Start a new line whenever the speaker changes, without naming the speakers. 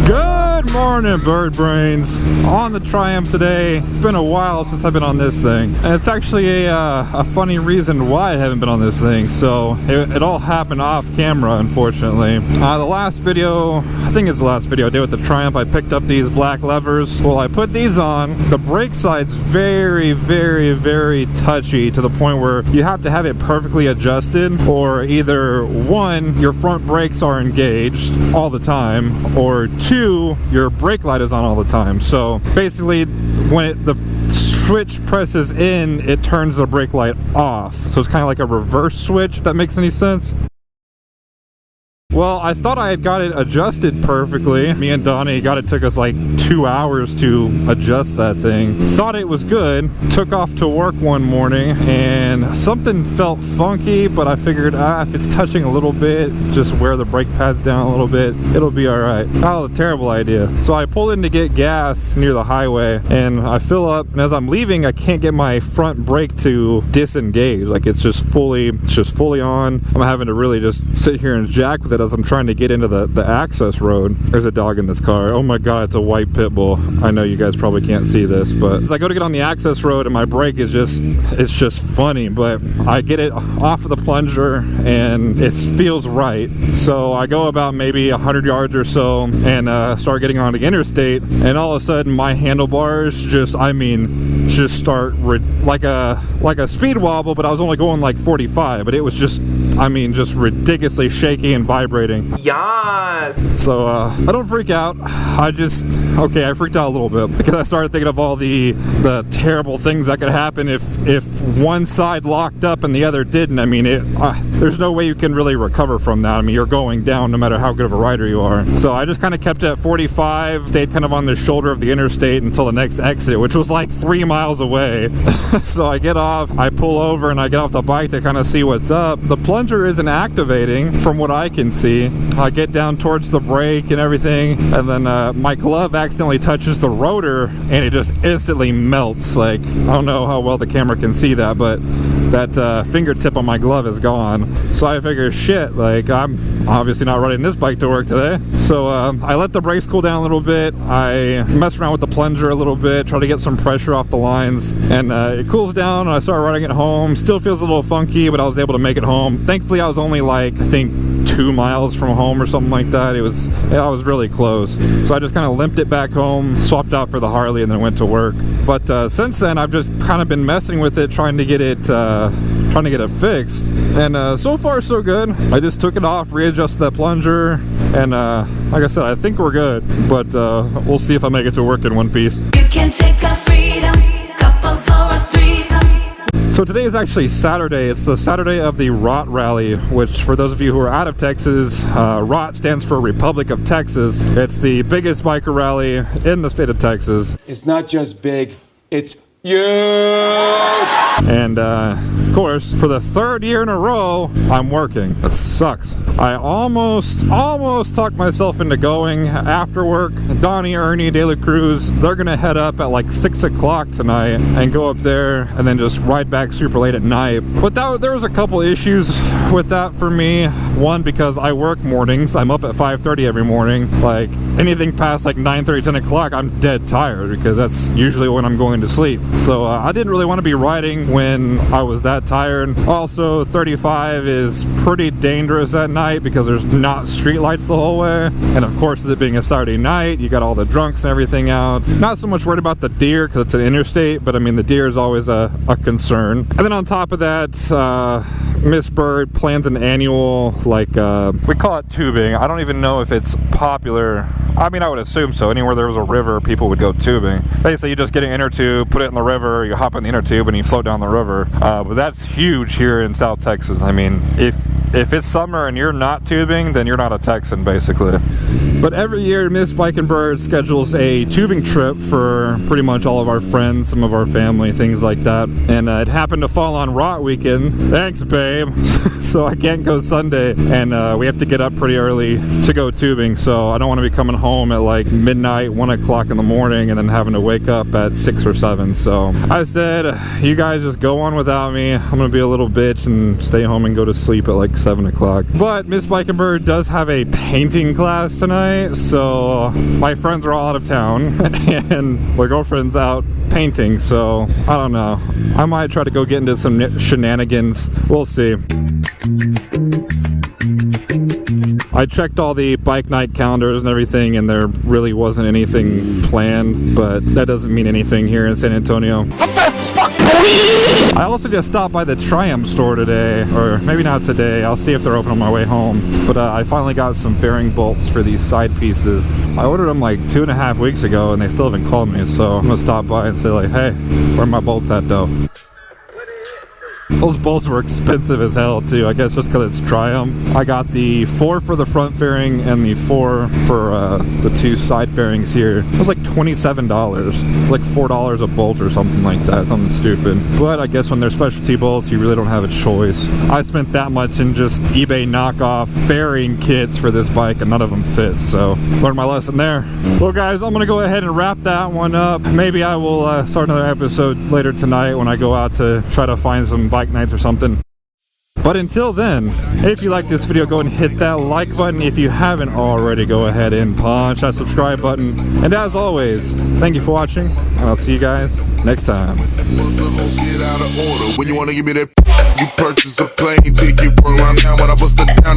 Good morning, bird brains. On the Triumph today. It's been a while since I've been on this thing, and it's actually a funny reason why I haven't been on this thing. So it all happened off camera, unfortunately. The last video, I think it's the last video I did with the Triumph, I picked up these black levers. Well, I put these on. The brake side's very, very, very touchy to the point where you have to have it perfectly adjusted, or either one, your front brakes are engaged all the time, or two, your brake light is on all the time. So basically, when the switch presses in, it turns the brake light off. So it's kind of like a reverse switch, if that makes any sense. Well, I thought I had got it adjusted perfectly. Me and Donnie took us like 2 hours to adjust that thing. Thought it was good. Took off to work one morning and something felt funky, but I figured if it's touching a little bit, just wear the brake pads down a little bit, it'll be alright. Oh, a terrible idea. So I pulled in to get gas near the highway and I fill up, and as I'm leaving, I can't get my front brake to disengage. Like it's just fully on. I'm having to really just sit here and jack with it as I'm trying to get into the access road. There's a dog in this car. Oh my god, it's a white pit bull. I know you guys probably can't see this, but as I go to get on the access road and my brake is it's just funny, but I get it off of the plunger and it feels right. So I go about maybe 100 yards or so and start getting on the interstate, and all of a sudden my handlebars just start like a speed wobble, but I was only going like 45, but it was just ridiculously shaky and vibrating.
Yes.
So I don't freak out. I freaked out a little bit because I started thinking of all the terrible things that could happen if one side locked up and the other didn't. There's no way you can really recover from that. You're going down no matter how good of a rider you are. So I just kind of kept it at 45, stayed kind of on the shoulder of the interstate until the next exit, which was like 3 miles away. So I get off, I pull over, and I get off the bike to kind of see what's up. The plunger isn't activating from what I can see. I get down towards the brake and everything, and then my glove accidentally touches the rotor and it just instantly melts. Like, I don't know how well the camera can see that, but that fingertip on my glove is gone. So I figure, shit, like I'm obviously not riding this bike to work today. So I let the brakes cool down a little bit. I messed around with the plunger a little bit, try to get some pressure off the lines, and it cools down, and I start riding it home. Still feels a little funky, but I was able to make it home. Thankfully, I was only like, I think 2 miles from home or something like that. I was really close. So I just kind of limped it back home, swapped out for the Harley, and then went to work. But since then, I've just kind of been messing with it, trying to get it fixed, and so far so good. I just took it off, readjusted that plunger, and like I said, I think we're good, but we'll see if I make it to work in one piece.
You can take a freedom, couples or a threesome.
So today is actually Saturday. It's the Saturday of the ROT Rally, which for those of you who are out of Texas, ROT stands for Republic of Texas. It's the biggest biker rally in the state of Texas.
It's not just big, it's huge!
And of course, for the 3rd year in a row, I'm working. That sucks. I almost talked myself into going after work. Donnie, Ernie, De La Cruz, they're gonna head up at like 6 o'clock tonight and go up there and then just ride back super late at night. But there was a couple issues with that for me. One, because I work mornings. I'm up at 5:30 every morning. Like anything past like 9:30, 10 o'clock, I'm dead tired because that's usually when I'm going to sleep. So I didn't really want to be riding when I was that tired. Also, 35 is pretty dangerous at night because there's not street lights the whole way. And of course, with it being a Saturday night, you got all the drunks and everything out. Not so much worried about the deer because it's an interstate, but the deer is always a concern. And then on top of that, Miss Bird plans an annual, we call it tubing. I don't even know if it's popular. I would assume so. Anywhere there was a river, people would go tubing. Basically, you just get an inner tube, put it in the river, you hop in the inner tube, and you float down the river. But that's huge here in South Texas. If it's summer and you're not tubing, then you're not a Texan, basically. But every year, Miss Bike and Bird schedules a tubing trip for pretty much all of our friends, some of our family, things like that. And it happened to fall on ROT weekend. Thanks, babe. So I can't go Sunday, and we have to get up pretty early to go tubing. So I don't want to be coming home at like midnight, 1 o'clock in the morning, and then having to wake up at 6 or 7. So I said, you guys just go on without me. I'm gonna be a little bitch and stay home and go to sleep at like like 7 o'clock. But Miss Bikenberg does have a painting class tonight, so my friends are all out of town and my girlfriend's out painting, so I don't know. I might try to go get into some shenanigans. We'll see. I checked all the bike night calendars and everything, and there really wasn't anything planned, but that doesn't mean anything here in San Antonio. I'm fast as fuck, boy! I also just stopped by the Triumph store today, or maybe not today. I'll see if they're open on my way home. But I finally got some fairing bolts for these side pieces. I ordered them like 2.5 weeks ago, and they still haven't called me, so I'm gonna stop by and say like, hey, where are my bolts at though? Those bolts were expensive as hell too, I guess just because it's Triumph. I got the 4 for the front fairing and the 4 for the 2 side fairings here. It was like $27. It's like $4 a bolt or something like that, something stupid. But I guess when they're specialty bolts, you really don't have a choice. I spent that much in just eBay knockoff fairing kits for this bike and none of them fit, so learned my lesson there. Well guys, I'm gonna go ahead and wrap that one up. Maybe I will start another episode later tonight when I go out to try to find some bike nights or something. But until then, if you like this video, go and hit that like button. If you haven't already, go ahead and punch that subscribe button. And as always, thank you for watching, and I'll see you guys next time.
When you wanna give me that, you purchase a plane ticket. Around town when I bust it down.